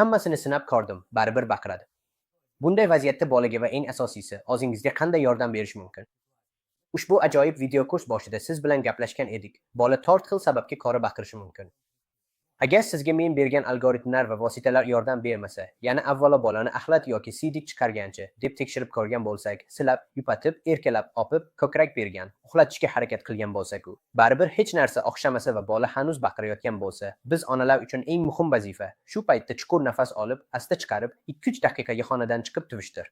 Hammasini sinab ko'rdim, baribir baqiradi. Bunday vaziyatda bolaga va eng asosiysi, o'zingizga qanday yordam berish mumkin? Ushbu ajoyib video kurs boshida siz bilan gaplashgan edik. Bola 4 xil sababga ko'ra baqirishi mumkin. Agar sizga men bergan algoritmlar va vositalar yordam bermasa, yana avvalo bolani axlat yoki siydik chiqargancha deb tekshirib ko'rgan bo'lsak, silab, yupatib, erkalab, opib, ko'krak bergan, uxlatishga harakat qilgan bo'lsak-ku, baribir hech narsa o'xshamasa va bola hanuz baqirayotgan bo'lsa, biz onalar uchun eng muhim vazifa shu paytda chuqur nafas olib, asta chiqarib, 2-3 daqiqaga xonadan chiqib tuvishdir.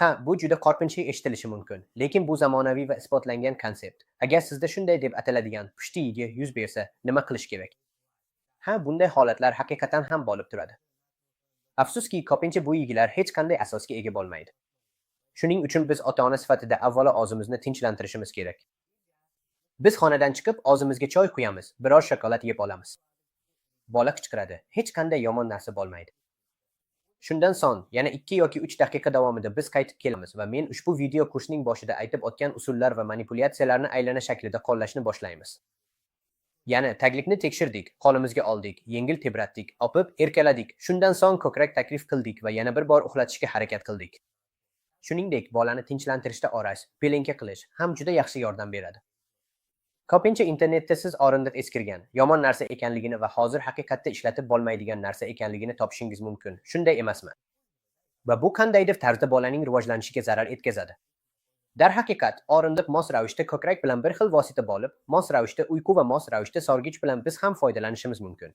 Ha, bu juda qo'rqinchli eshitilishi mumkin, lekin bu zamonaviy va isbotlangan konsept. Agar sizda shunday deb ataladigan pushti yigi yuz bersa, nima qilish kerak? Ha, bunday holatlar haqiqatan ham bo'lib turadi. Afsuski, ko'pincha bu yigilar hech qanday asosga ega bo'lmaydi. Shuning uchun biz ota-ona sifatida avvalo o'zimizni tinchlantirishimiz kerak. Biz xonadan chiqib, o'zimizga choy quyamiz, biror shokolad yeb olamiz. Bola qichqiradi, hech qanday yomon narsa bo'lmaydi. Shundan so'ng, yana 2 yoki 3 daqiqa davomida biz qaytib kelamiz va men ushbu video kursning boshida aytib o'tgan usullar va manipulyatsiyalarni aylana shaklida qo'llashni boshlaymiz. Yana taglikni tekshirdik, qo'limizga oldik, yengil tebratdik, opib, erkaladik, shundan so'ng ko'krak taklif qildik va yana bir bor uxlatishga harakat qildik. Shuningdek, bolani tinchlantirishda orash, belinka qilish ham juda yaxshi yordam beradi. Ko'pincha internetda siz o'rindiq eskirgan, yomon narsa ekanligini va hozir haqiqatda ishlatib bo'lmaydigan narsa ekanligini topishingiz mumkin. Shunday emasmi? Va bu qandaydir tarzda bolaning rivojlanishiga zarar yetkazadi. Darhaqiqat, o'rindiq mos ravishda ko'krak bilan bir xil vosita bo'lib, mos ravishda uyqu va mos ravishda sorgich bilan biz ham foydalanishimiz mumkin.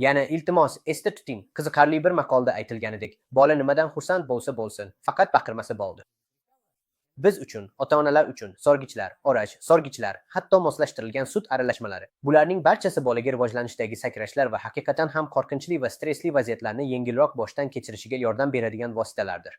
Yana iltimos, esda tuting, qiziqarli bir maqolda aytilganidek, bola nimadan xursand bo'lsa bo'lsin, faqat baqirmasa bo'ldi. Biz uchun, ota-onalar uchun sorgichlar, orash, sorgichlar, hatto moslashtirilgan sut aralashmalari, bularning barchasi bolaga rivojlanishdagi sakrashlar va haqiqatan ham qo'rqinchli va stressli vaziyatlarni yengilroq boshdan kechirishiga yordam beradigan vositalardir.